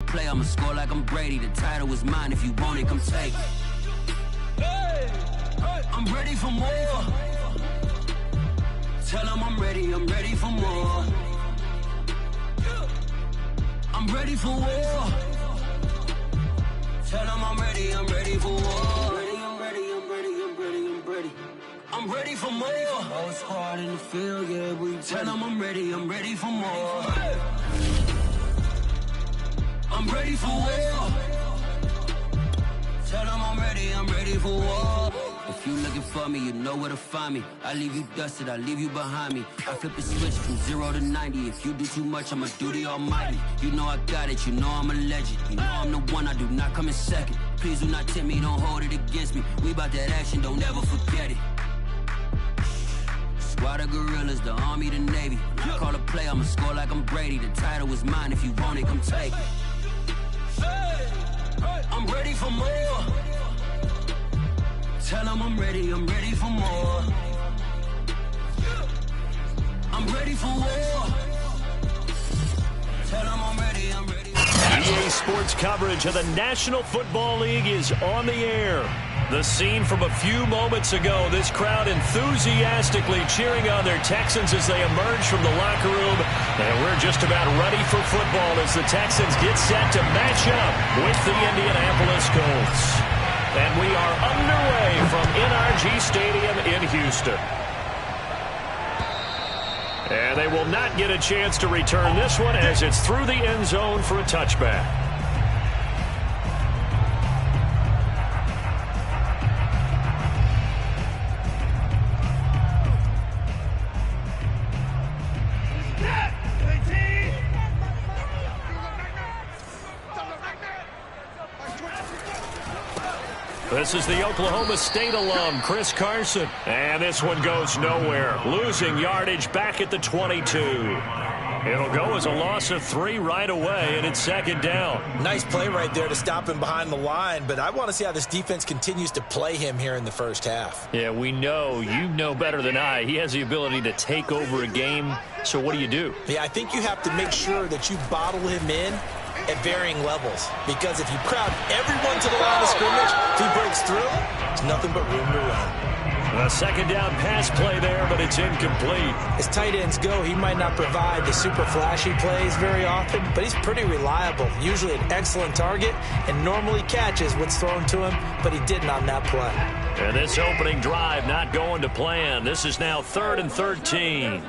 play, I'ma score like I'm Brady. The title is mine, if you want it, come take it. I'm ready for more. Tell them I'm ready for more. I'm ready for war. Tell them I'm ready for war. I'm ready for more. Oh, it's hard in the field, yeah, we tell them I'm ready for more. I'm ready for war. Tell them I'm ready for war. If you looking for me, you know where to find me. I leave you dusted, I leave you behind me. I flip the switch from 0 to 90. If you do too much, I'ma do the almighty. You know I got it, you know I'm a legend. You know I'm the one, I do not come in second. Please do not tempt me, don't hold it against me. We bout that action, don't ever forget it. Squad of gorillas, the army, the navy. When I call a play, I'ma score like I'm Brady. The title is mine, if you want it, come take it. I'm ready for more. Tell them I'm ready for more. I'm ready for war. Tell them I'm ready. EA Sports coverage of the National Football League is on the air. The scene from a few moments ago, this crowd enthusiastically cheering on their Texans as they emerge from the locker room. And we're just about ready for football as the Texans get set to match up with the Indianapolis Colts. And we are underway from NRG Stadium in Houston. And they will not get a chance to return this one as it's through the end zone for a touchback. This is the Oklahoma State alum, Chris Carson. And this one goes nowhere. Losing yardage back at the 22. It'll go as a loss of 3 right away, and it's second down. Nice play right there to stop him behind the line, but I want to see how this defense continues to play him here in the first half. Yeah, we know. You know better than I. He has the ability to take over a game, so what do? Yeah, I think you have to make sure that you bottle him in at varying levels, because if you crowd everyone to the line of scrimmage, if he breaks through, there's nothing but room to run. A second down pass play there, but it's incomplete. As tight ends go, he might not provide the super flashy plays very often, but he's pretty reliable, usually an excellent target, and normally catches what's thrown to him, but he didn't on that play. And this opening drive not going to plan. This is now 3rd and 13.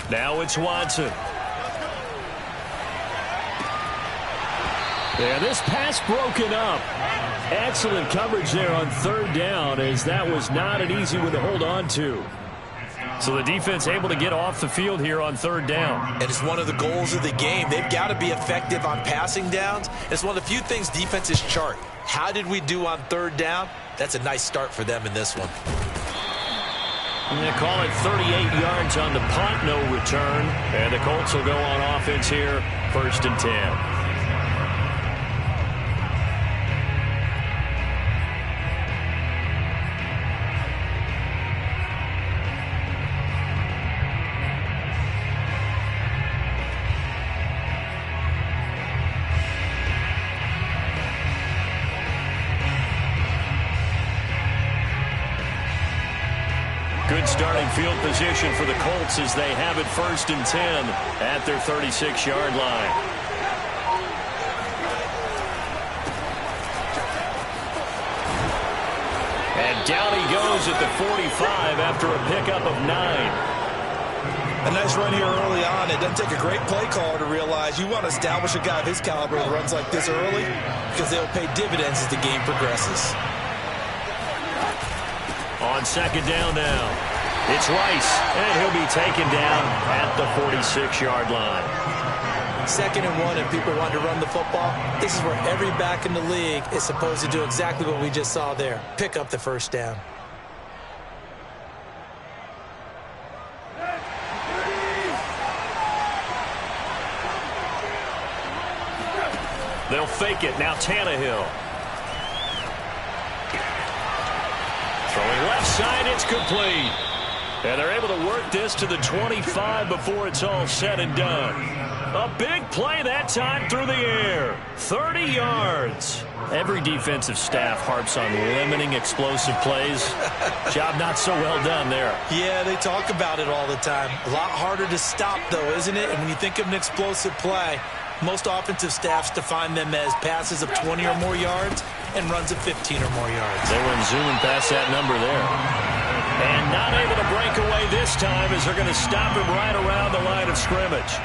Now it's Watson. And this pass broken up. Excellent coverage there on 3rd down, as that was not an easy one to hold on to. So the defense able to get off the field here on 3rd down. And it's one of the goals of the game. They've got to be effective on passing downs. It's one of the few things defenses chart. How did we do on 3rd down? That's a nice start for them in this one. And they call it 38 yards on the punt, no return. And the Colts will go on offense here, 1st and 10. Good starting field position for the Colts as they have it 1st and 10 at their 36-yard line. And down he goes at the 45 after a pickup of 9. A nice run here early on. It doesn't take a great play caller to realize you want to establish a guy of his caliber who runs like this early, because they'll pay dividends as the game progresses. On 2nd down now, it's Rice, and he'll be taken down at the 46-yard line. 2nd and 1, and people want to run the football. This is where every back in the league is supposed to do exactly what we just saw there. Pick up the 1st down. They'll fake it. Now Tannehill. Throwing left side, it's complete. And they're able to work this to the 25 before it's all said and done. A big play that time through the air. 30 yards. Every defensive staff harps on limiting explosive plays. Job not so well done there. Yeah, they talk about it all the time. A lot harder to stop, though, isn't it? And when you think of an explosive play, most offensive staffs define them as passes of 20 or more yards and runs of 15 or more yards. They went zooming past that number there. And not able to break away this time as they're going to stop him right around the line of scrimmage.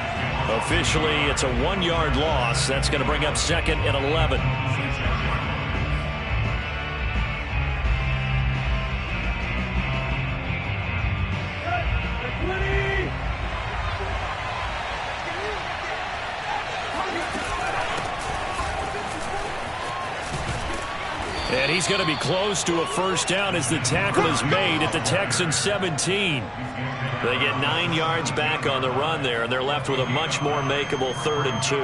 Officially, it's a 1-yard loss. That's going to bring up 2nd and 11. And he's going to be close to a first down as the tackle is made at the Texans 17. They get 9 yards back on the run there, and they're left with a much more makeable 3rd and 2.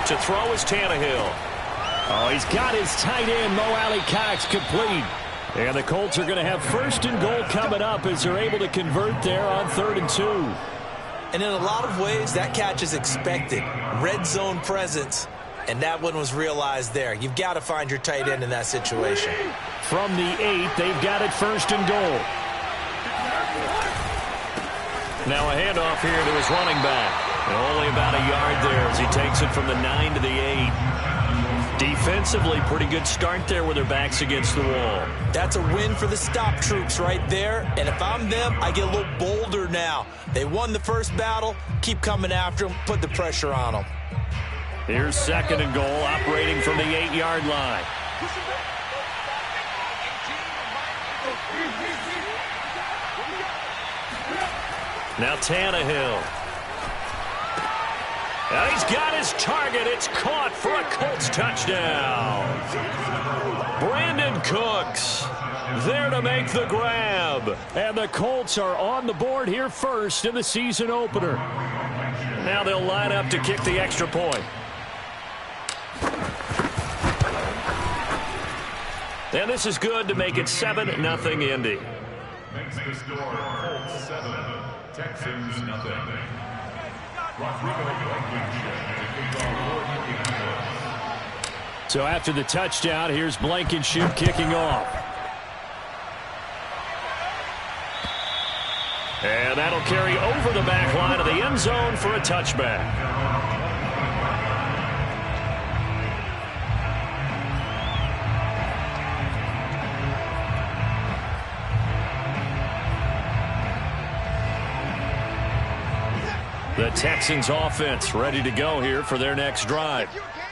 To throw is Tannehill. Oh, he's got his tight end, Mo Alley-Cox, complete. And the Colts are going to have 1st and goal coming up as they're able to convert there on 3rd and 2. And in a lot of ways, that catch is expected. Red zone presence, and that one was realized there. You've got to find your tight end in that situation. From the 8, they've got it 1st and goal. Now a handoff here to his running back. And only about a yard there as he takes it from the 9 to the 8. Defensively, pretty good start there with their backs against the wall. That's a win for the stop troops right there. And if I'm them, I get a little bolder now. They won the first battle. Keep coming after them. Put the pressure on them. Here's 2nd and goal, operating from the 8-yard line. Now Tannehill. And he's got his target. It's caught for a Colts touchdown. Brandon Cooks there to make the grab. And the Colts are on the board here first in the season opener. Now they'll line up to kick the extra point. And this is good to make it 7-0 Indy. Makes the score Colts 7, Texans 0. So after the touchdown, here's Blankenship kicking off. And that'll carry over the back line of the end zone for a touchback. The Texans offense ready to go here for their next drive.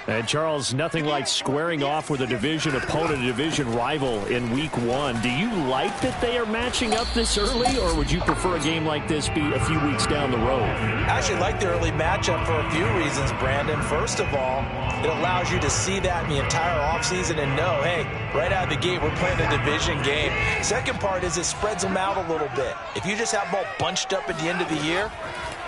And, Charles, nothing like squaring off with a division opponent, a division rival in Week 1. Do you like that they are matching up this early, or would you prefer a game like this be a few weeks down the road? I actually like the early matchup for a few reasons, Brandon. First of all, it allows you to see that in the entire offseason and know, hey, right out of the gate, we're playing a division game. Second part is it spreads them out a little bit. If you just have them all bunched up at the end of the year,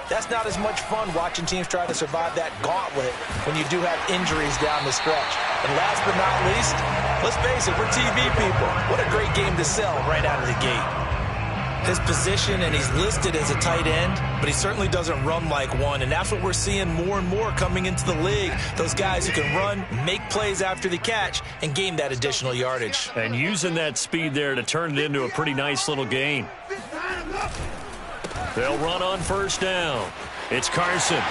that's not as much fun watching teams try to survive that gauntlet when you do have injuries down the stretch. And last but not least, let's face it, we're TV people. What a great game to sell right out of the gate. His position, and he's listed as a tight end, but he certainly doesn't run like one, and that's what we're seeing more and more coming into the league. Those guys who can run, make plays after the catch, and gain that additional yardage. And using that speed there to turn it into a pretty nice little game. They'll run on first down. It's Carson.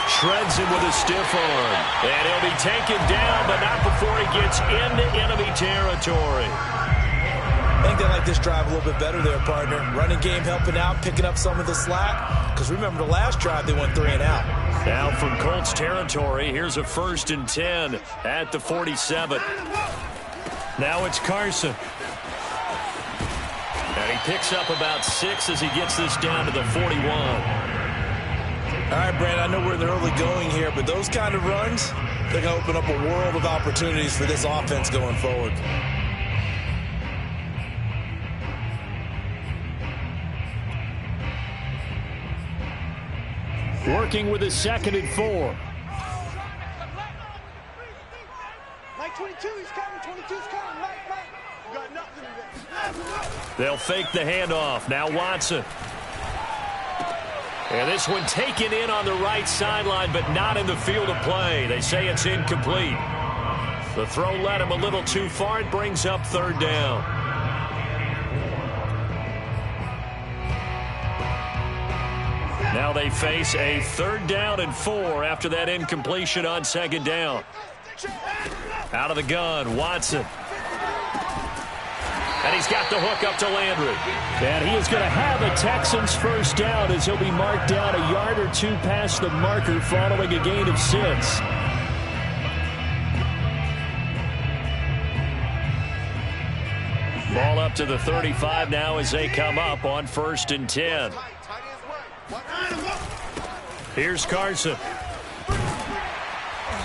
Shreds him with a stiff arm. And he'll be taken down, but not before he gets into enemy territory. I think they like this drive a little bit better there, partner. Running game helping out, picking up some of the slack. Because remember the last drive, they went 3 and out. Now from Colts territory, here's a 1st and 10 at the 47. Now it's Carson. And he picks up about 6 as he gets this down to the 41. All right, Brandon, I know we're in the early going here, but those kind of runs, they're going to open up a world of opportunities for this offense going forward. Working with a 2nd and 4. Like 20. he's coming. 22's coming. Right. You got nothing in there. They'll fake the handoff. Now Watson. And this one taken in on the right sideline, but not in the field of play. They say it's incomplete. The throw led him a little too far. It brings up third down. Now they face a 3rd down and 4 after that incompletion on 2nd down. Out of the gun, Watson. And he's got the hook up to Landry. And he is going to have a Texans first down as he'll be marked down a yard or two past the marker following a gain of 6. Ball up to the 35 now as they come up on 1st and 10. Here's Carson.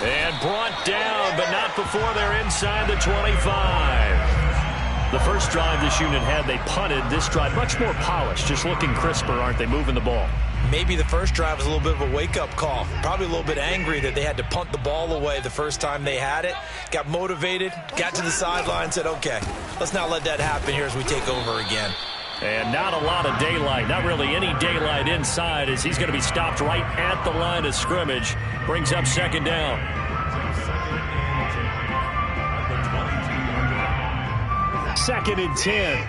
And brought down, but not before they're inside the 25. The first drive this unit had, they punted. This drive, much more polished, just looking crisper, aren't they, moving the ball? Maybe the first drive was a little bit of a wake-up call. Probably a little bit angry that they had to punt the ball away the first time they had it. Got motivated, got to the sideline, said, okay, let's not let that happen here as we take over again. And not a lot of daylight, not really any daylight inside as he's going to be stopped right at the line of scrimmage. Brings up 2nd down. 2nd and 10.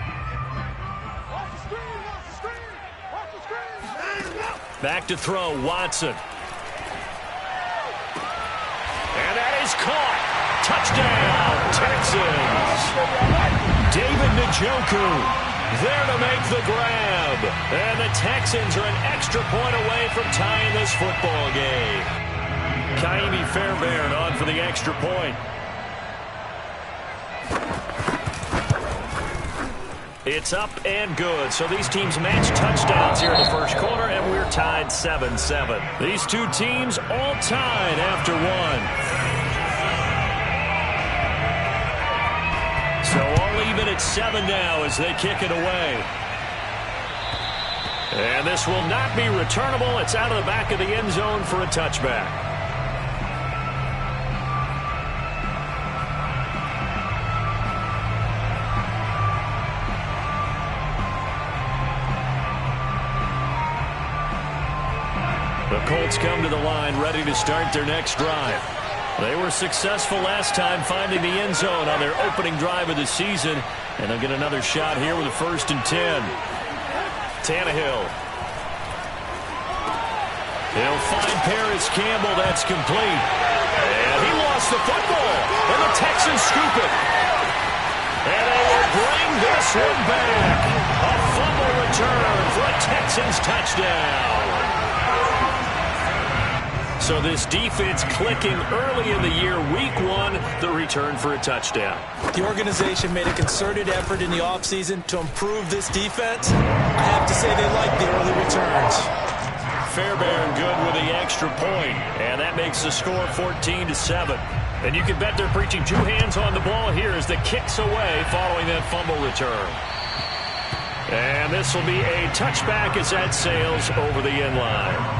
Back to throw, Watson. And that is caught. Touchdown, Texans. David Njoku there to make the grab. And the Texans are an extra point away from tying this football game. Ka'imi Fairbairn on for the extra point. It's up and good. So these teams match touchdowns here in the first quarter, and we're tied 7-7. These two teams all tied after 1. So all even at 7 now as they kick it away. And this will not be returnable. It's out of the back of the end zone for a touchback. The Colts come to the line ready to start their next drive. They were successful last time finding the end zone on their opening drive of the season, and they'll get another shot here with a 1st and 10. Tannehill. He'll find Paris Campbell. That's complete. And he lost the football, and the Texans scoop it. And they will bring this one back. A fumble return for a Texans touchdown. So this defense clicking early in the year, week 1, the return for a touchdown. The organization made a concerted effort in the offseason to improve this defense. I have to say they like the early returns. Fairbairn good with the extra point, and that makes the score 14-7. And you can bet they're preaching 2 hands on the ball here as the kick's away following that fumble return. And this will be a touchback as that sails over the end line.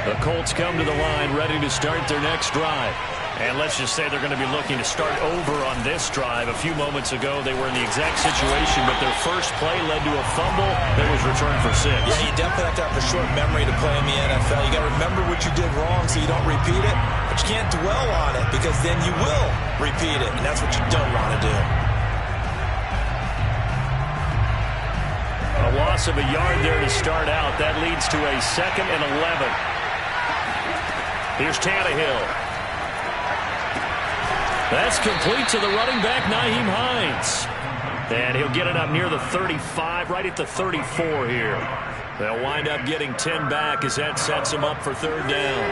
The Colts come to the line ready to start their next drive. And let's just say they're going to be looking to start over on this drive. A few moments ago, they were in the exact situation, but their first play led to a fumble that was returned for 6. Yeah, you definitely have to have a short memory to play in the NFL. You got to remember what you did wrong so you don't repeat it, but you can't dwell on it because then you will repeat it, and that's what you don't want to do. A loss of a yard there to start out. That leads to a 2nd and 11. Here's Tannehill. That's complete to the running back, Nyheim Hines. And he'll get it up near the 35, right at the 34 here. They'll wind up getting 10 back as that sets them up for 3rd down.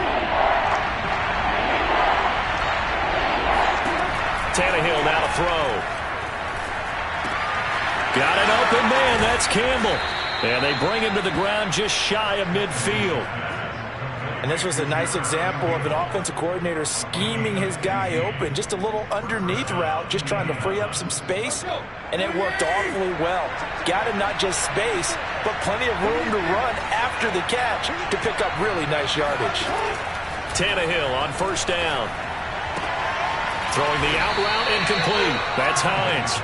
Tannehill now to throw. Got an open man. That's Campbell. And they bring him to the ground just shy of midfield. And this was a nice example of an offensive coordinator scheming his guy open. Just a little underneath route, just trying to free up some space, and it worked awfully well. Got him not just space, but plenty of room to run after the catch to pick up really nice yardage. Tannehill on first down. Throwing the out route, incomplete. That's Hines.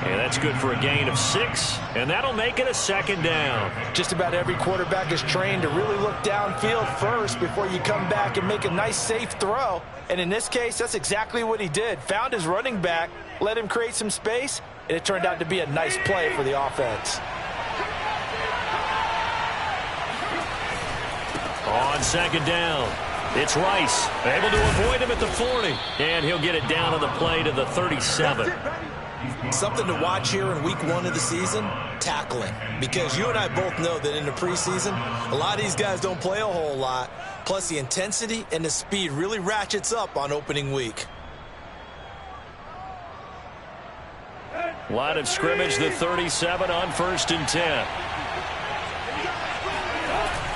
And that's good for a gain of 6, and that'll make it a second down. Just about every quarterback is trained to really look downfield first before you come back and make a nice, safe throw. And in this case, that's exactly what he did. Found his running back, let him create some space, and it turned out to be a nice play for the offense. On second down, it's Rice, able to avoid him at the 40, and he'll get it down on the play to the 37. Something to watch here in week 1 of the season, tackling. Because you and I both know that in the preseason, a lot of these guys don't play a whole lot. Plus the intensity and the speed really ratchets up on opening week. Line of scrimmage, the 37 on 1st and 10.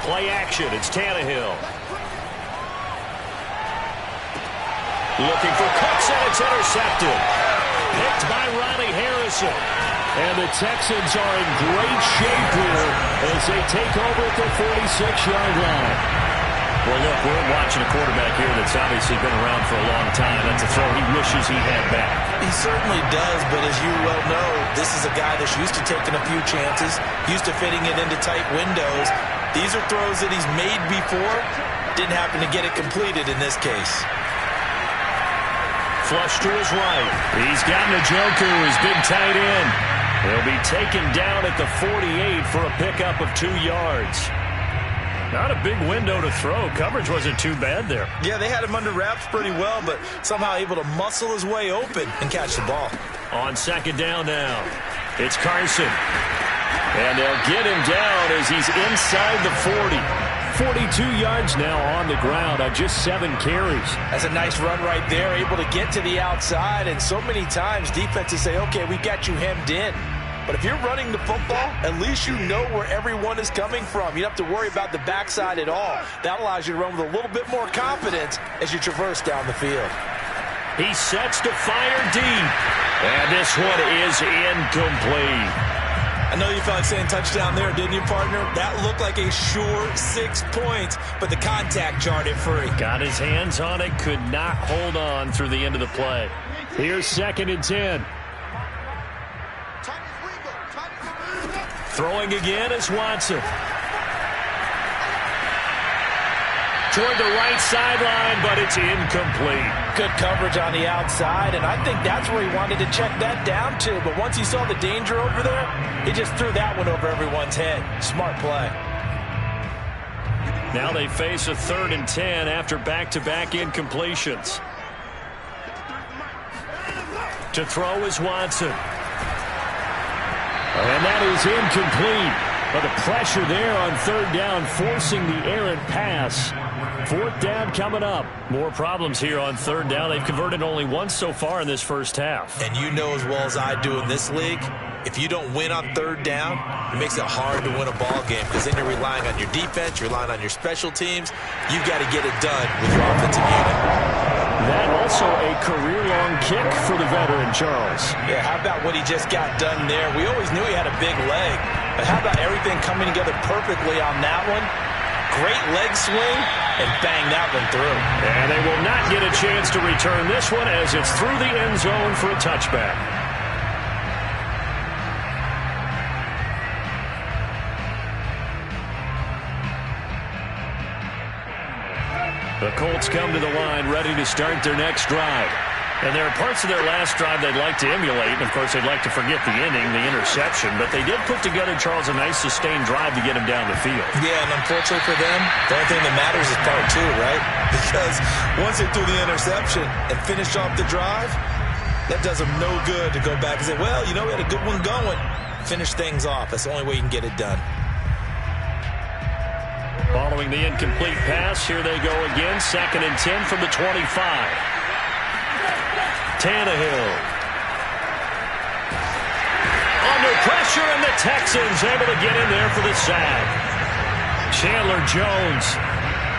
Play action, it's Tannehill. Looking for Cooks, and it's intercepted. Picked by Ronnie Harrison. And the Texans are in great shape here as they take over at the 46-yard line. Well, look, we're watching a quarterback here that's obviously been around for a long time. That's a throw he wishes he had back. He certainly does, but as you well know, this is a guy that's used to taking a few chances, used to fitting it into tight windows. These are throws that he's made before. Didn't happen to get it completed in this case. Flush to his right. He's got Njoku, his big tight end. He'll be taken down at the 48 for a pickup of 2 yards. Not a big window to throw. Coverage wasn't too bad there. Yeah, they had him under wraps pretty well, but somehow able to muscle his way open and catch the ball. On second down now, it's Carson. And they'll get him down as he's inside the 40. 42 yards now on the ground on just 7 carries. That's a nice run right there, able to get to the outside. And so many times defenses say, okay, we got you hemmed in. But if you're running the football, at least you know where everyone is coming from. You don't have to worry about the backside at all. That allows you to run with a little bit more confidence as you traverse down the field. He sets to fire deep. And this one is incomplete. I know you felt like saying touchdown there, didn't you, partner? That looked like a sure 6 points, but the contact jarred it free. Got his hands on it, could not hold on through the end of the play. Here's 2nd and 10. Throwing again is Watson. Toward the right sideline, but it's incomplete. Good coverage on the outside, and I think that's where he wanted to check that down to. But once he saw the danger over there, he just threw that one over everyone's head. Smart play. Now they face a 3rd and 10 after back-to-back incompletions. To throw is Watson. And that is incomplete. But the pressure there on 3rd down, forcing the errant pass. 4th down coming up. More problems here on 3rd down. They've converted only once so far in this first half. And you know as well as I do in this league, if you don't win on 3rd down, it makes it hard to win a ball game because then you're relying on your defense, you're relying on your special teams. You've got to get it done with your offensive unit. That also a career-long kick for the veteran, Charles. Yeah, how about what he just got done there? We always knew he had a big leg, but how about everything coming together perfectly on that one? Great leg swing, and bang that one through. And they will not get a chance to return this one as it's through the end zone for a touchback. The Colts come to the line ready to start their next drive. And there are parts of their last drive they'd like to emulate. And, of course, they'd like to forget the inning, the interception. But they did put together, Charles, a nice sustained drive to get him down the field. Yeah, and unfortunately for them, the only thing that matters is part 2, right? Because once they threw the interception and finished off the drive, that does them no good to go back and say, well, you know, we had a good one going. Finish things off. That's the only way you can get it done. Following the incomplete pass, here they go again. 2nd and 10 from the 25. Tannehill. Under pressure, and the Texans able to get in there for the sack. Chandler Jones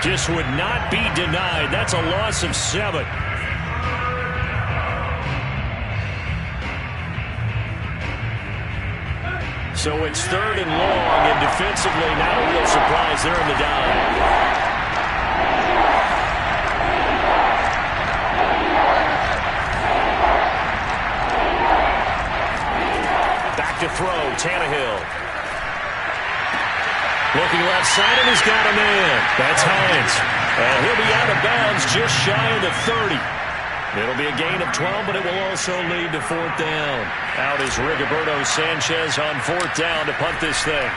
just would not be denied. That's a loss of 7. So it's 3rd and long, and defensively not a real surprise. They're in the dive. To throw, Tannehill. Looking left side, and he's got a man. That's Hines. And he'll be out of bounds just shy of the 30. It'll be a gain of 12, but it will also lead to 4th down. Out is Rigoberto Sanchez on 4th down to punt this thing.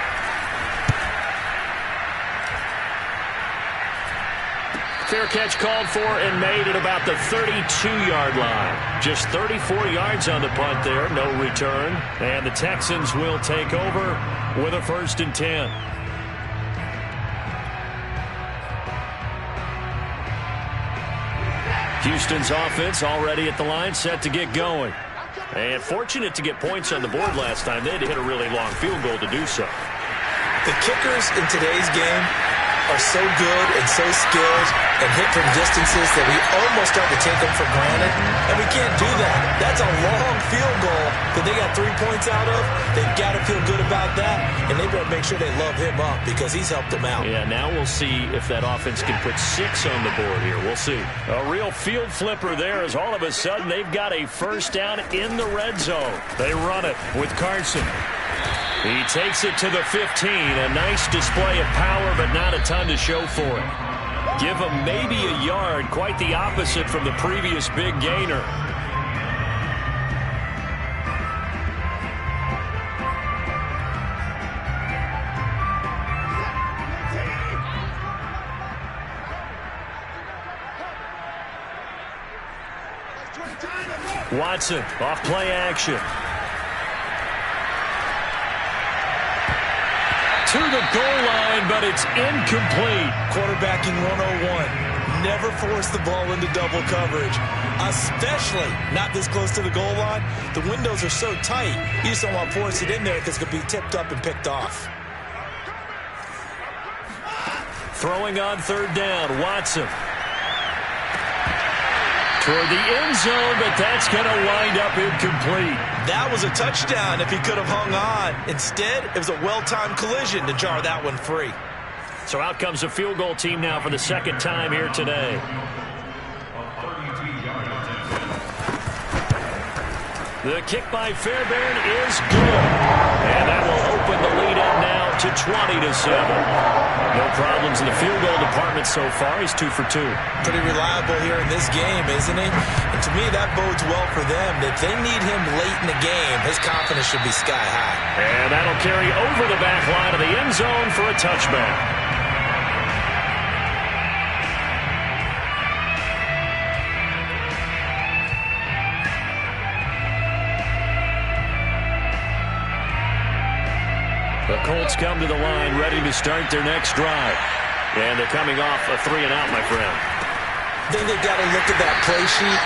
Fair catch called for and made at about the 32-yard line. Just 34 yards on the punt there, no return. And the Texans will take over with a 1st and 10. Houston's offense already at the line, set to get going. And fortunate to get points on the board last time. They had to hit a really long field goal to do so. The kickers in today's game are so good and so skilled and hit from distances that we almost start to take them for granted, and we can't do that. That's a long field goal that they got 3 points out of. They've got to feel good about that, and they better make sure they love him up because he's helped them out. Yeah, now we'll see if that offense can put 6 on the board here. We'll see. A real field flipper there as all of a sudden they've got a 1st down in the red zone. They run it with Carson. He takes it to the 15. A nice display of power, but not a ton to show for it. Give him maybe a yard, quite the opposite from the previous big gainer. Watson off play action. To the goal line, but it's incomplete. Quarterbacking 101. Never force the ball into double coverage, especially not this close to the goal line. The windows are so tight, you just don't want to force it in there because it could be tipped up and picked off. Throwing on 3rd down, Watson. Toward the end zone, but that's going to wind up incomplete. That was a touchdown if he could have hung on. Instead, it was a well-timed collision to jar that one free. So out comes a field goal team now for the 2nd time here today. The kick by Fairbairn is good. And that will open the lead up now to 20-7. No problems in the field goal department so far. He's 2 for 2. Pretty reliable here in this game, isn't he? And to me, that bodes well for them. If they need him late in the game, his confidence should be sky high. And that'll carry over the back line of the end zone for a touchback. The Colts come to the line ready to start their next drive. And they're coming off a 3-and-out, my friend. I think they've got to look at that play sheet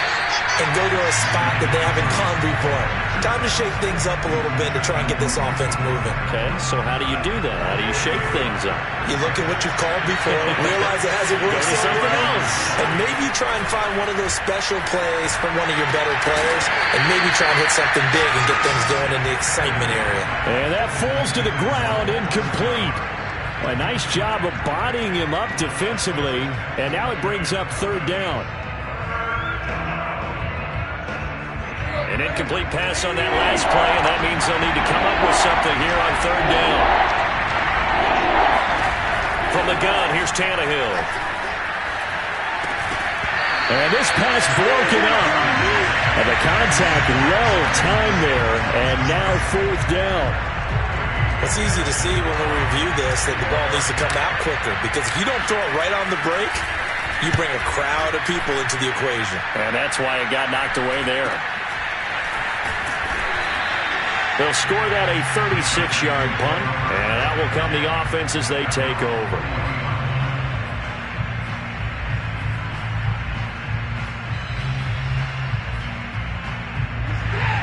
and go to a spot that they haven't gone before. Time to shake things up a little bit to try and get this offense moving. Okay, so how do you do that? How do you shake things up? You look at what you've called before, realize it hasn't worked something else. And maybe you try and find one of those special plays from one of your better players, and maybe try and hit something big and get things going in the excitement area. And that falls to the ground, incomplete. A nice job of bodying him up defensively, and now it brings up 3rd down. An incomplete pass on that last play, and that means they'll need to come up with something here on 3rd down. From the gun, here's Tannehill. And this pass broken up. And the contact well timed there, and now 4th down. It's easy to see when we review this that the ball needs to come out quicker, because if you don't throw it right on the break, you bring a crowd of people into the equation. And that's why it got knocked away there. They'll score that a 36-yard punt, and that will come the offense as they take over.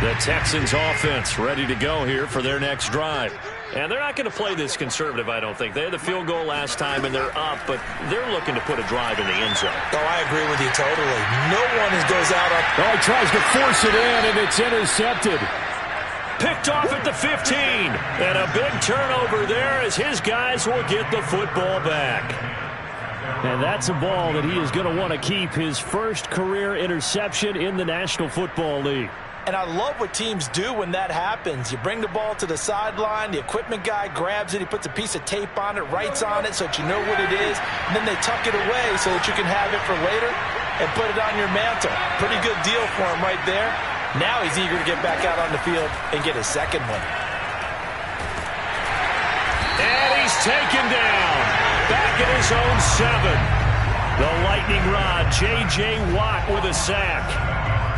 The Texans offense ready to go here for their next drive. And they're not going to play this conservative, I don't think. They had the field goal last time, and they're up, but they're looking to put a drive in the end zone. Oh, I agree with you totally. No one goes out on... Oh, he tries to force it in, and it's intercepted. Picked off at the 15. And a big turnover there as his guys will get the football back. And that's a ball that he is going to want to keep, his first career interception in the National Football League. And I love what teams do when that happens. You bring the ball to the sideline, the equipment guy grabs it, he puts a piece of tape on it, writes on it so that you know what it is, and then they tuck it away so that you can have it for later and put it on your mantle. Pretty good deal for him right there. Now he's eager to get back out on the field and get his second one. And he's taken down. Back at his own 7. The lightning rod, J.J. Watt with a sack.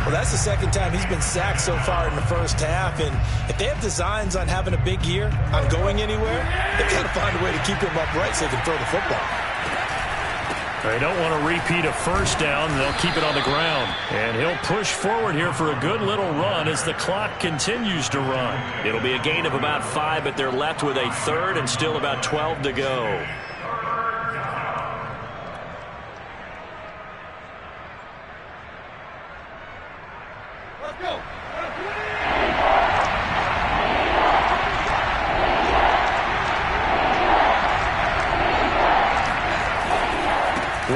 Well, that's the second time he's been sacked so far in the first half, and if they have designs on having a big year, on going anywhere, they've got to find a way to keep him upright so they can throw the football. They don't want to repeat a first down. They'll keep it on the ground. And he'll push forward here for a good little run as the clock continues to run. It'll be a gain of about 5, but they're left with a third and still about 12 to go.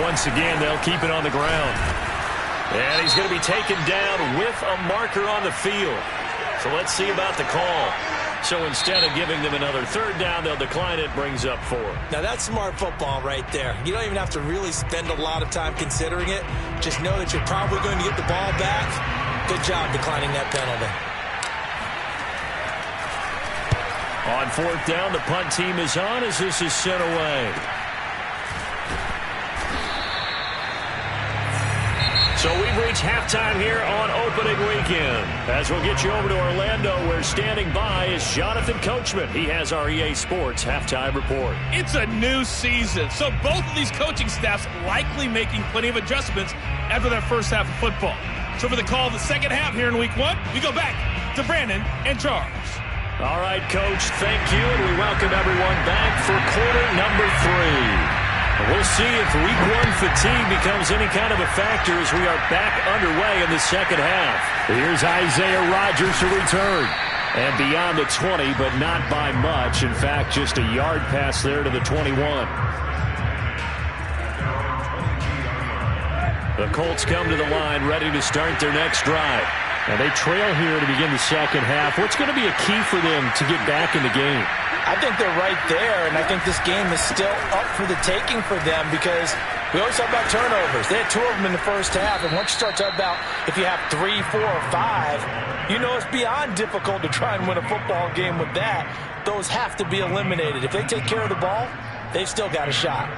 Once again, they'll keep it on the ground. And he's going to be taken down with a marker on the field. So let's see about the call. So instead of giving them another third down, they'll decline it, brings up 4. Now that's smart football right there. You don't even have to really spend a lot of time considering it. Just know that you're probably going to get the ball back. Good job declining that penalty. On 4th down, the punt team is on as this is sent away. So we've reached halftime here on opening weekend. As we'll get you over to Orlando, where standing by is Jonathan Coachman. He has our EA Sports halftime report. It's a new season, so both of these coaching staffs likely making plenty of adjustments after that first half of football. So for the call of the second half here in week 1, we go back to Brandon and Charles. All right, Coach, thank you, and we welcome everyone back for quarter number 3. We'll see if week 1 fatigue becomes any kind of a factor as we are back underway in the second half. Here's Isaiah Rodgers to return. And beyond the 20, but not by much. In fact, just a yard pass there to the 21. The Colts come to the line ready to start their next drive. And they trail here to begin the second half. What's going to be a key for them to get back in the game? I think they're right there, and I think this game is still up for the taking for them because we always talk about turnovers. They had 2 of them in the first half, and once you start talking about if you have 3, 4, or 5, you know it's beyond difficult to try and win a football game with that. Those have to be eliminated. If they take care of the ball, they've still got a shot.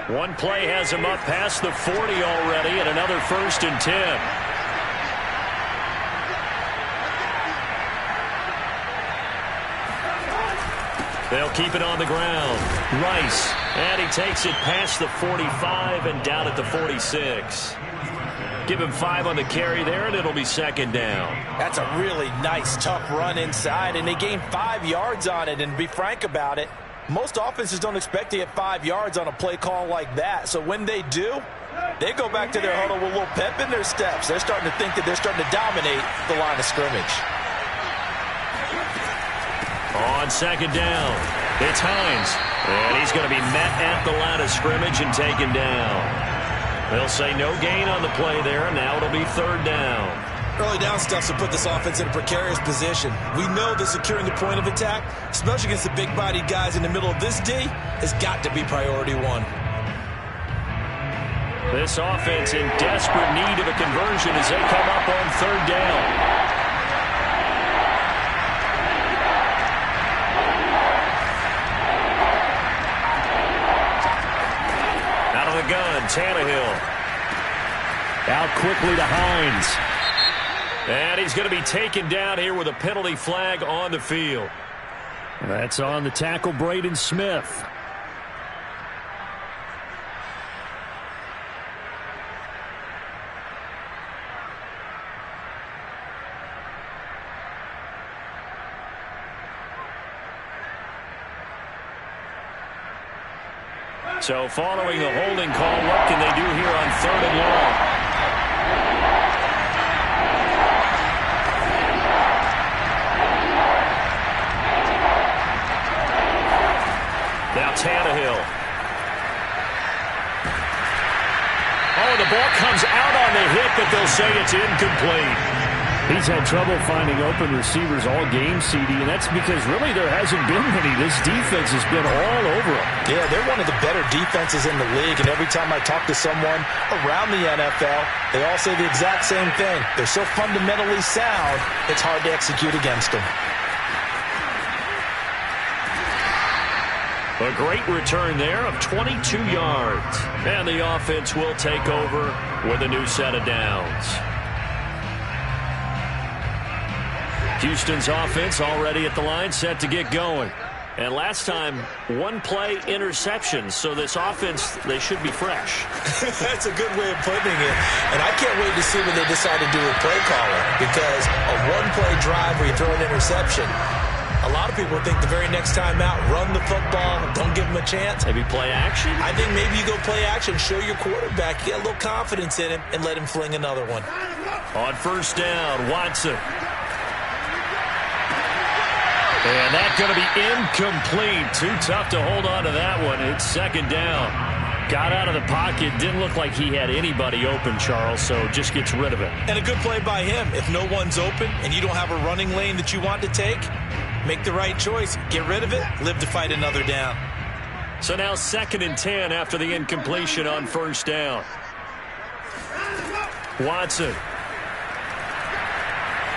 One play has him up past the 40 already, and another 1st and 10. They'll keep it on the ground. Rice, and he takes it past the 45 and down at the 46. Give him 5 on the carry there, and it'll be second down. That's a really nice, tough run inside, and they gained 5 yards on it, and to be frank about it, most offenses don't expect to get 5 yards on a play call like that. So when they do, they go back to their huddle with a little pep in their steps. They're starting to think that they're starting to dominate the line of scrimmage. On second down, it's Hines. And he's going to be met at the line of scrimmage and taken down. They'll say no gain on the play there, and now it'll be 3rd down. Early down stuff to put this offense in a precarious position. We know that securing the point of attack, especially against the big-bodied guys in the middle of this D, has got to be priority 1. This offense in desperate need of a conversion as they come up on 3rd down. Out of the gun, Tannehill. Out quickly to Hines. And he's going to be taken down here with a penalty flag on the field. That's on the tackle, Braden Smith. So following the holding call, what can they do here on 3rd and long? Now Tannehill. Oh, the ball comes out on the hit, but they'll say it's incomplete. He's had trouble finding open receivers all game, CD, and that's because really there hasn't been many. This defense has been all over them. Yeah, they're one of the better defenses in the league, and every time I talk to someone around the NFL, they all say the exact same thing. They're so fundamentally sound, it's hard to execute against them. A great return there of 22 yards. And the offense will take over with a new set of downs. Houston's offense already at the line, set to get going. And last time, one-play interception. So this offense, they should be fresh. That's a good way of putting it. And I can't wait to see what they decide to do with play calling. Because a one-play drive where you throw an interception, a lot of people think the very next time out, run the football, don't give them a chance. Maybe play action? I think maybe you go play action, show your quarterback, get a little confidence in him, and let him fling another one. On 1st down, Watson. And that's going to be incomplete. Too tough to hold on to that one. It's 2nd down. Got out of the pocket. Didn't look like he had anybody open, Charles, so just gets rid of it. And a good play by him. If no one's open and you don't have a running lane that you want to take, make the right choice. Get rid of it. Live to fight another down. So now 2nd and 10 after the incompletion on 1st down. Watson.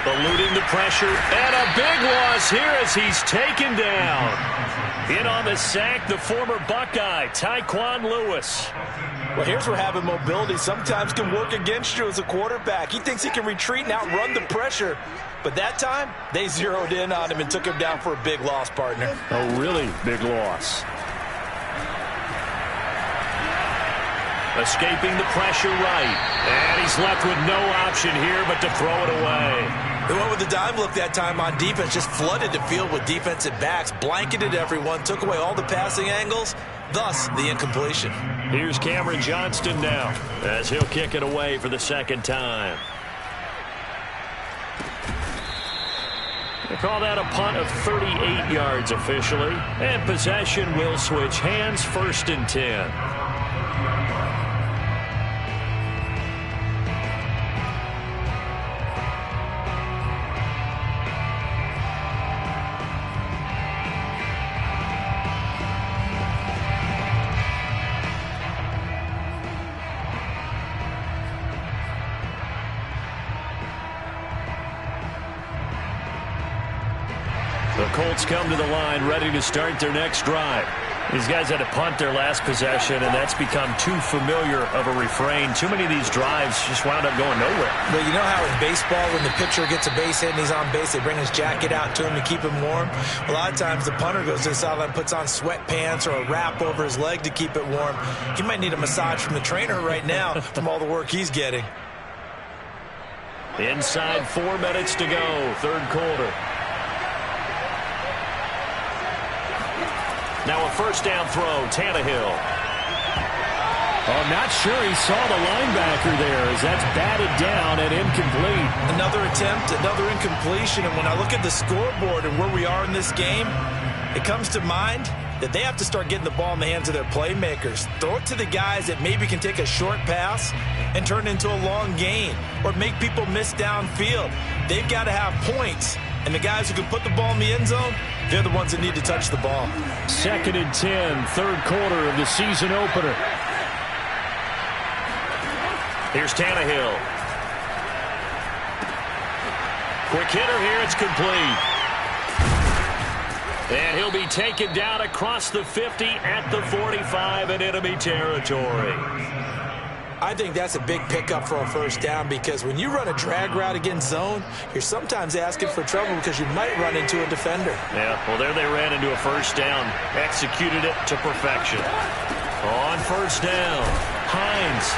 Eluding the pressure, and a big loss here as he's taken down. In on the sack, the former Buckeye, Tyquan Lewis. Well, here's where having mobility sometimes can work against you as a quarterback. He thinks he can retreat and outrun the pressure. But that time, they zeroed in on him and took him down for a big loss, partner. A really big loss. Escaping the pressure right. And he's left with no option here but to throw it away. They went with the dime look that time on defense, just flooded the field with defensive backs, blanketed everyone, took away all the passing angles, thus the incompletion. Here's Cameron Johnston now as he'll kick it away for the 2nd time. They call that a punt of 38 yards officially, and possession will switch hands, 1st and 10. The Colts come to the line, ready to start their next drive. These guys had to punt their last possession, and that's become too familiar of a refrain. Too many of these drives just wound up going nowhere. But you know how in baseball, when the pitcher gets a base hit and he's on base, they bring his jacket out to him to keep him warm? A lot of times the punter goes to the sideline, puts on sweatpants or a wrap over his leg to keep it warm. He might need a massage from the trainer right now from all the work he's getting. Inside 4 minutes to go, 3rd quarter. Now a 1st down throw, Tannehill. I'm not sure he saw the linebacker there as that's batted down and incomplete. Another attempt, another incompletion, and when I look at the scoreboard and where we are in this game, it comes to mind that they have to start getting the ball in the hands of their playmakers. Throw it to the guys that maybe can take a short pass and turn it into a long gain or make people miss downfield. They've got to have points. And the guys who can put the ball in the end zone, they're the ones that need to touch the ball. 2nd and 10, 3rd quarter of the season opener. Here's Tannehill. Quick hitter here, it's complete. And he'll be taken down across the 50 at the 45 in enemy territory. I think that's a big pickup for a 1st down because when you run a drag route against zone, you're sometimes asking for trouble because you might run into a defender. Yeah, well, there they ran into a 1st down. Executed it to perfection. On 1st down, Hines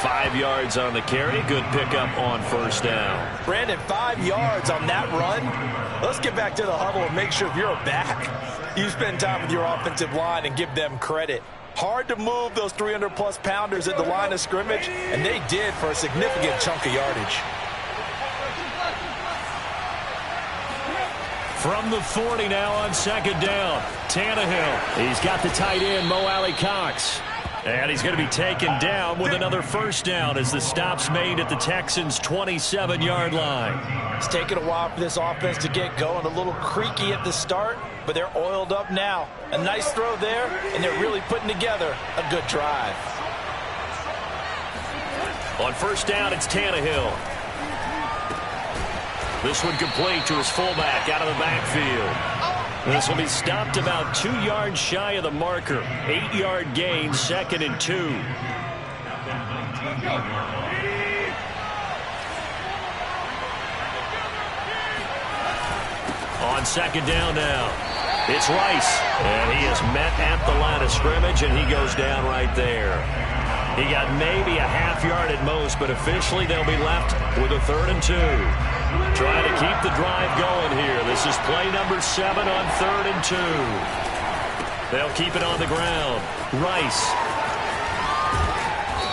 5 yards on the carry. Good pickup on first down. Brandon, 5 yards on that run. Let's get back to the huddle and make sure if you're a back, you spend time with your offensive line and give them credit. Hard to move those 300-plus pounders at the line of scrimmage, and they did for a significant chunk of yardage. From the 40 now on second down, Tannehill. He's got the tight end, Mo Alley-Cox. And he's going to be taken down with another first down as the stop's made at the Texans' 27-yard line. It's taken a while for this offense to get going. A little creaky at the start, but they're oiled up now. A nice throw there, and they're really putting together a good drive. On first down, it's Tannehill. This one complete to his fullback out of the backfield. This will be stopped about 2 yards shy of the marker. 8-yard gain, 2nd and 2. On second down now, it's Rice. And he is met at the line of scrimmage, and he goes down right there. He got maybe a half yard at most, but officially they'll be left with a 3rd and 2. Trying to keep the drive going here. This is play number 7 on 3rd and 2. They'll keep it on the ground. Rice.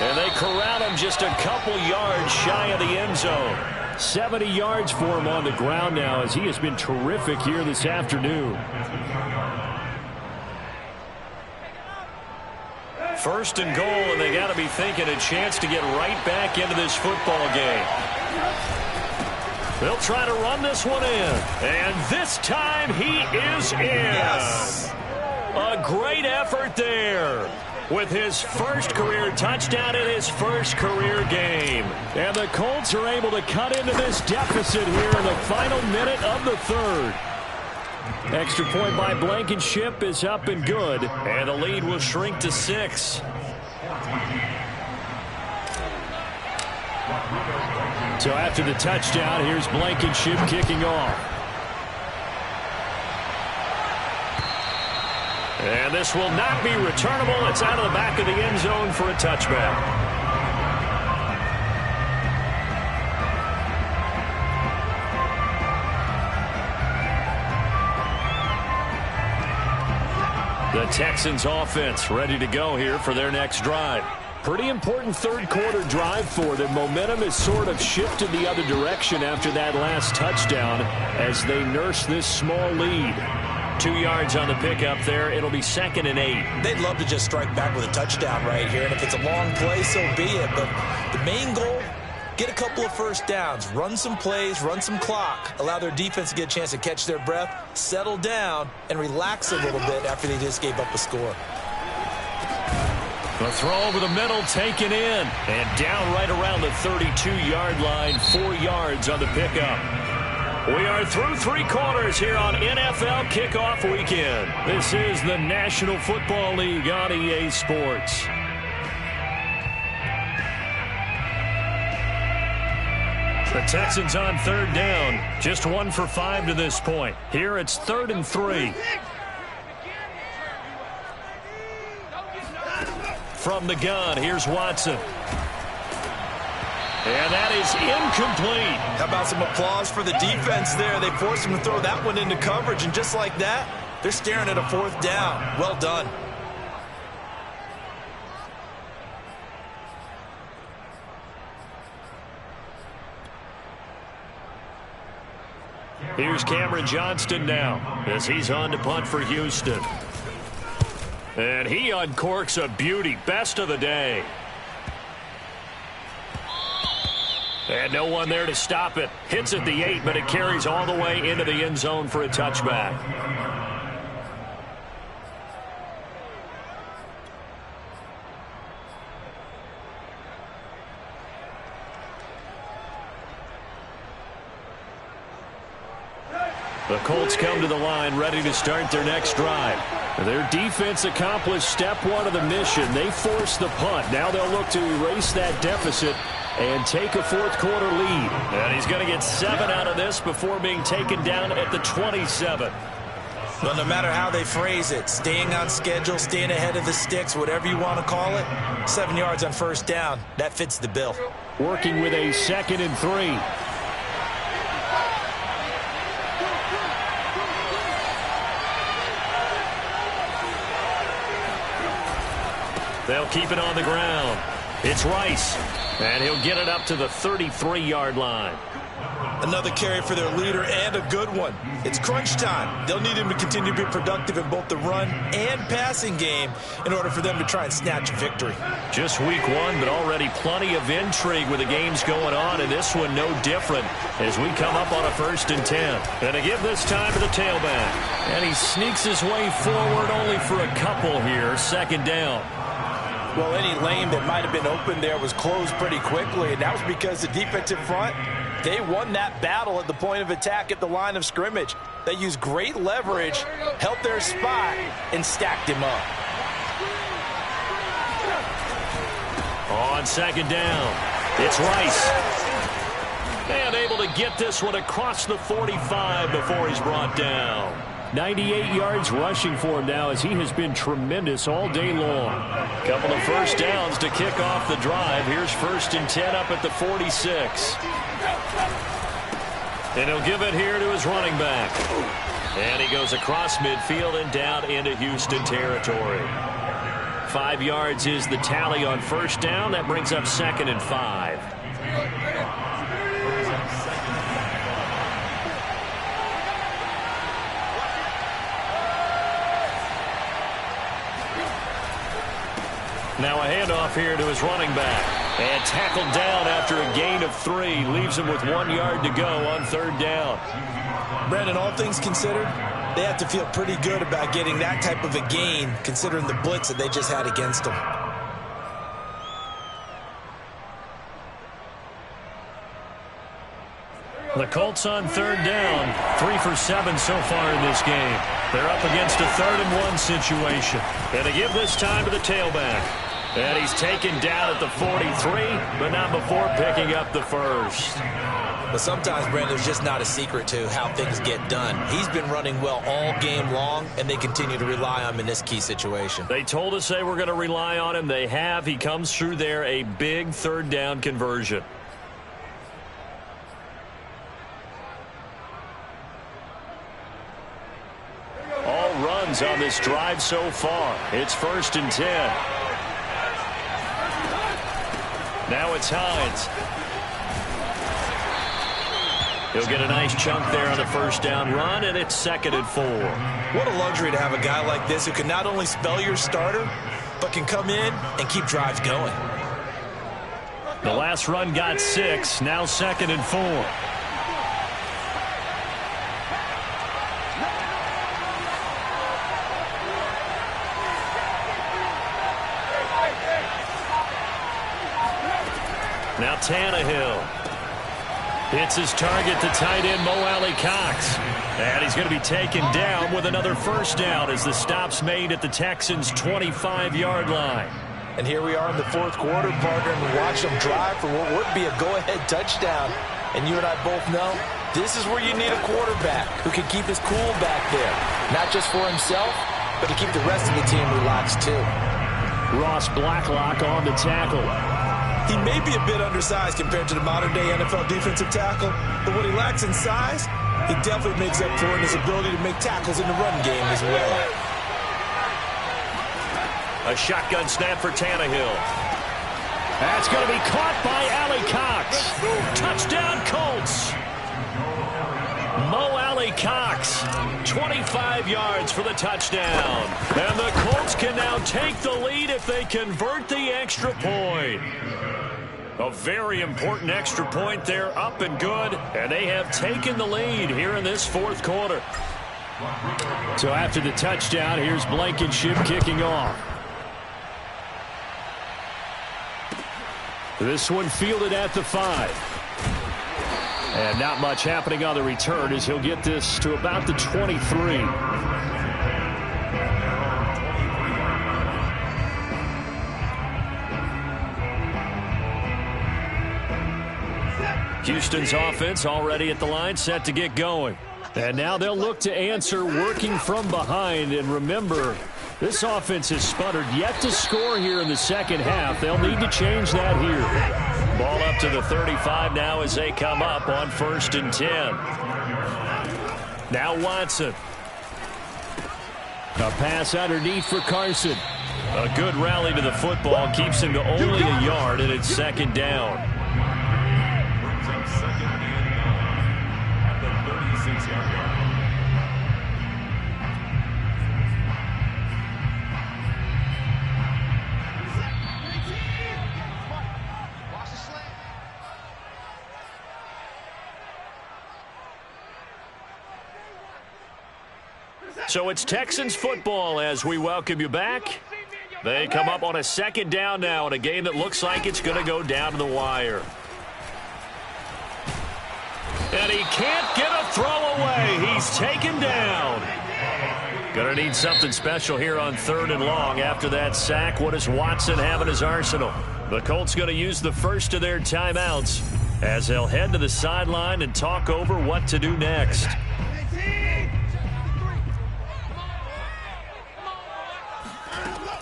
And they corral him just a couple yards shy of the end zone. 70 yards for him on the ground now as he has been terrific here this afternoon. First and goal, and they got to be thinking a chance to get right back into this football game. They'll try to run this one in. And this time he is in. Yes. A great effort there with his first career touchdown in his first career game. And the Colts are able to cut into this deficit here in the final minute of the 3rd. Extra point by Blankenship is up and good. And the lead will shrink to 6. So after the touchdown, here's Blankenship kicking off. And this will not be returnable. It's out of the back of the end zone for a touchback. The Texans offense ready to go here for their next drive. Pretty important 3rd quarter drive for them. Momentum has sort of shifted the other direction after that last touchdown as they nurse this small lead. 2 yards on the pickup there. It'll be 2nd and 8. They'd love to just strike back with a touchdown right here. And if it's a long play, so be it. But the main goal, get a couple of first downs, run some plays, run some clock, allow their defense to get a chance to catch their breath, settle down, and relax a little bit after they just gave up a score. The throw over the middle, taken in, and down right around the 32-yard line, 4 yards on the pickup. We are through 3 quarters here on NFL Kickoff Weekend. This is the National Football League on EA Sports. The Texans on 3rd down, just 1 for 5 to this point. Here it's 3rd and 3. From the gun, here's Watson. And that is incomplete. How about some applause for the defense there? They forced him to throw that one into coverage, and just like that, they're staring at a 4th down. Well done. Here's Cameron Johnston now as he's on to punt for Houston. And he uncorks a beauty. Best of the day. And no one there to stop it. Hits at the 8, but it carries all the way into the end zone for a touchback. The Colts come to the line ready to start their next drive. Their defense accomplished step 1 of the mission. They forced the punt. Now they'll look to erase that deficit and take a 4th quarter lead. And he's going to get 7 out of this before being taken down at the 27. Well, no matter how they phrase it, staying on schedule, staying ahead of the sticks, whatever you want to call it, 7 yards on first down, that fits the bill. Working with a 2nd and 3. They'll keep it on the ground. It's Rice, and he'll get it up to the 33-yard line. Another carry for their leader, and a good one. It's crunch time. They'll need him to continue to be productive in both the run and passing game in order for them to try and snatch a victory. Just week 1, but already plenty of intrigue with the games going on, and this one no different as we come up on a 1st and 10. And to give this time to the tailback. And he sneaks his way forward only for a couple here, 2nd down. Well, any lane that might have been open there was closed pretty quickly, and that was because the defensive front, they won that battle at the point of attack at the line of scrimmage. They used great leverage, held their spot, and stacked him up. On 2nd down, it's Rice. And able to get this one across the 45 before he's brought down. 98 yards rushing for him now as he has been tremendous all day long. Couple of first downs to kick off the drive. Here's 1st and 10 up at the 46. And he'll give it here to his running back. And he goes across midfield and down into Houston territory. 5 yards is the tally on first down. That brings up 2nd and 5. Now a handoff here to his running back. And tackled down after a gain of 3. Leaves him with 1 yard to go on 3rd down. Brandon, all things considered, they have to feel pretty good about getting that type of a gain considering the blitz that they just had against them. The Colts on 3rd down. 3 for 7 so far in this game. They're up against a 3rd and 1 situation. And to give this time to the tailback. And he's taken down at the 43, but not before picking up the 1st. But sometimes, Brandon, there's just not a secret to how things get done. He's been running well all game long, and they continue to rely on him in this key situation. They told us they were going to rely on him. They have. He comes through there, a big 3rd down conversion. All runs on this drive so far. It's 1st and 10. Now it's Hines. He'll get a nice chunk there on the 1st down run, and it's 2nd and 4. What a luxury to have a guy like this who can not only spell your starter, but can come in and keep drives going. The last run got 6, now 2nd and 4. Now Tannehill. Hits his target, the tight end, Mo Alley-Cox. And he's going to be taken down with another 1st down as the stop's made at the Texans' 25-yard line. And here we are in the 4th quarter, partner, and we watch them drive for what would be a go-ahead touchdown. And you and I both know this is where you need a quarterback who can keep his cool back there. Not just for himself, but to keep the rest of the team relaxed too. Ross Blacklock on the tackle. He may be a bit undersized compared to the modern-day NFL defensive tackle, but what he lacks in size, he definitely makes up for in his ability to make tackles in the run game as well. A shotgun snap for Tannehill. That's going to be caught by Alley-Cox. Touchdown, Colts. Mo Alley-Cox, 25 yards for the touchdown. And the Colts can now take the lead if they convert the extra point. A very important extra point there, up and good. And they have taken the lead here in this 4th quarter. So after the touchdown, here's Blankenship kicking off. This one fielded at the 5. And not much happening on the return as he'll get this to about the 23. Houston's offense already at the line, set to get going. And now they'll look to answer working from behind. And remember, this offense has sputtered yet to score here in the second half. They'll need to change that here. Ball up to the 35 now as they come up on 1st and 10. Now Watson. A pass underneath for Carson. A good rally to the football keeps him to only a yard, and it's 2nd down. Brings up 2nd and 9 at the 36-yard line. So it's Texans football as we welcome you back. They come up on a 2nd down now in a game that looks like it's going to go down to the wire. And he can't get a throw away. He's taken down. Going to need something special here on 3rd and long after that sack. What does Watson have in his arsenal? The Colts going to use the first of their timeouts as they'll head to the sideline and talk over what to do next.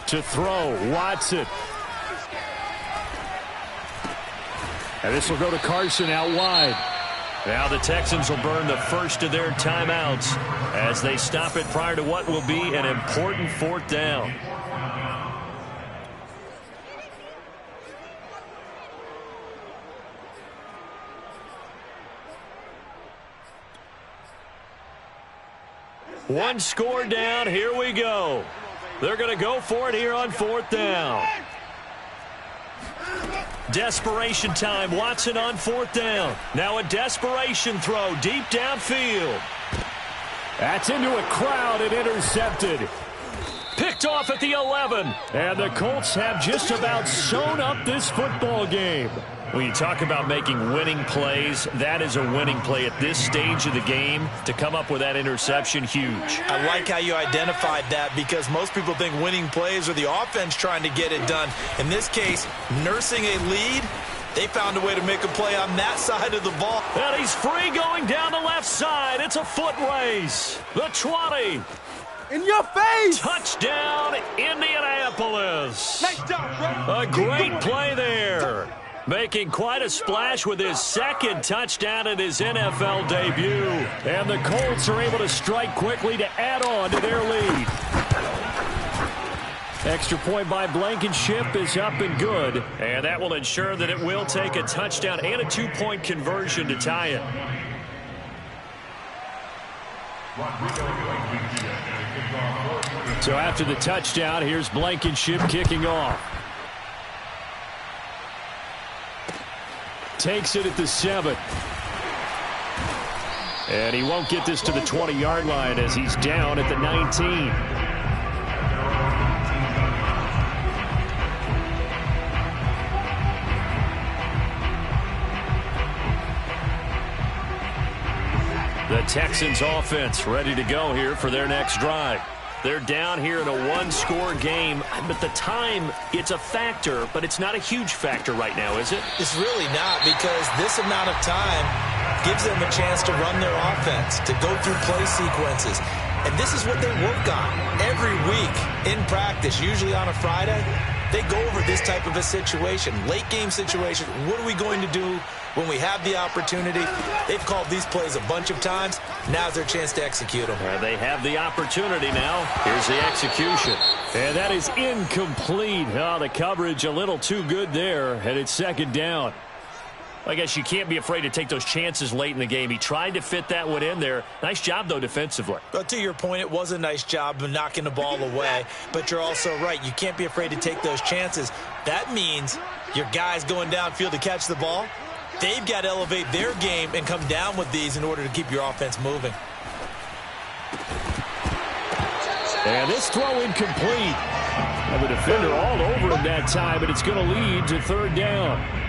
To throw, Watson. And this will go to Carson out wide. Now the Texans will burn the first of their timeouts as they stop it prior to what will be an important 4th down. One score down. Here we go. They're going to go for it here on 4th down. Desperation time. Watson on 4th down. Now a desperation throw deep downfield. That's into a crowd and intercepted. Picked off at the 11. And the Colts have just about sewn up this football game. When you talk about making winning plays, that is a winning play at this stage of the game. To come up with that interception, huge. I like how you identified that because most people think winning plays are the offense trying to get it done. In this case, nursing a lead, they found a way to make a play on that side of the ball. And he's free going down the left side. It's a foot race. The 20. In your face! Touchdown, Indianapolis. Nice job, bro. A great play there. Making quite a splash with his 2nd touchdown in his NFL debut. And the Colts are able to strike quickly to add on to their lead. Extra point by Blankenship is up and good. And that will ensure that it will take a touchdown and a 2-point conversion to tie it. So after the touchdown, here's Blankenship kicking off. Takes it at the 7. And he won't get this to the 20-yard line as he's down at the 19. The Texans offense ready to go here for their next drive. They're down here in a 1-score game. But the time, it's a factor, but it's not a huge factor right now, is it? It's really not because this amount of time gives them a chance to run their offense, to go through play sequences. And this is what they work on every week in practice, usually on a Friday. They go over this type of a situation, late game situation. What are we going to do when we have the opportunity? They've called these plays a bunch of times. Now's their chance to execute them. They have the opportunity now. Here's the execution. And that is incomplete. Oh, the coverage a little too good there, and it's 2nd down. I guess you can't be afraid to take those chances late in the game. He tried to fit that one in there. Nice job, though, defensively. But to your point, it was a nice job of knocking the ball away. But you're also right. You can't be afraid to take those chances. That means your guys going downfield to catch the ball, they've got to elevate their game and come down with these in order to keep your offense moving. And this throw incomplete. And the defender all over him that time, but it's going to lead to 3rd down.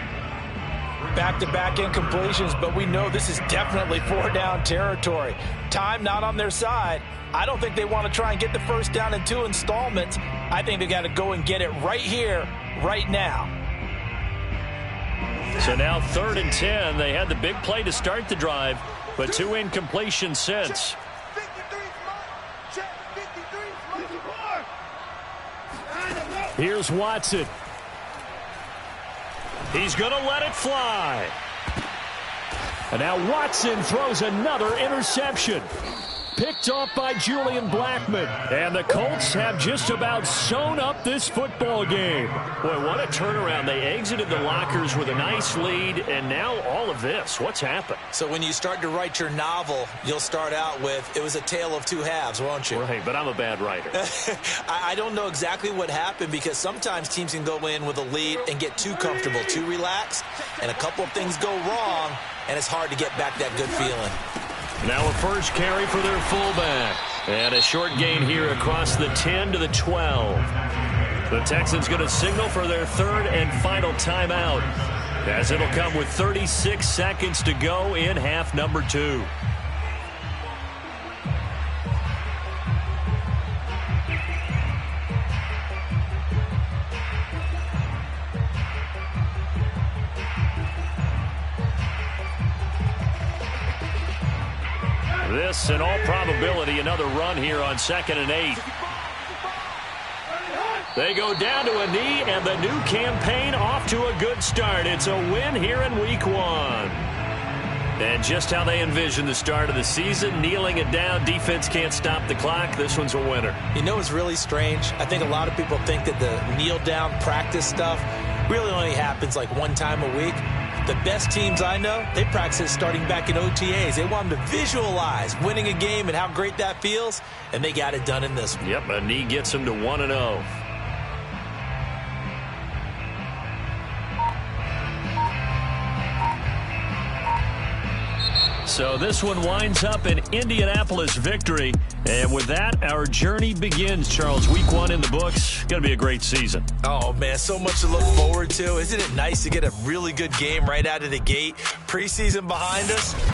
Back-to-back incompletions, but we know this is definitely 4-down territory. Time not on their side. I don't think they want to try and get the first down in 2 installments. I think they got to go and get it right here, right now. So now 3rd and 10. They had the big play to start the drive, but 2 incompletions since. 53 check 53 Here's Watson. He's going to let it fly. And now Watson throws another interception. Picked off by Julian Blackmon. And the Colts have just about sewn up this football game. Boy, what a turnaround. They exited the lockers with a nice lead, and now all of this. What's happened? So when you start to write your novel, you'll start out with, it was a tale of two halves, won't you? Right, but I'm a bad writer. I don't know exactly what happened, because sometimes teams can go in with a lead and get too comfortable, too relaxed, and a couple of things go wrong, and it's hard to get back that good feeling. Now a first carry for their fullback. And a short gain here across the 10 to the 12. The Texans going to signal for their 3rd and final timeout, as it'll come with 36 seconds to go in half number 2. This, in all probability, another run here on 2nd and 8. They go down to a knee, and the new campaign off to a good start. It's a win here in Week 1. And just how they envision the start of the season, kneeling it down, defense can't stop the clock. This one's a winner. You know what's really strange? I think a lot of people think that the kneel-down practice stuff really only happens like one time a week. The best teams I know, they practice it starting back in OTAs. They want them to visualize winning a game and how great that feels, and they got it done in this one. Yep, a knee gets them to 1-0. So this one winds up an Indianapolis victory. And with that, our journey begins, Charles. Week 1 in the books. Going to be a great season. Oh, man, so much to look forward to. Isn't it nice to get a really good game right out of the gate? Preseason behind us.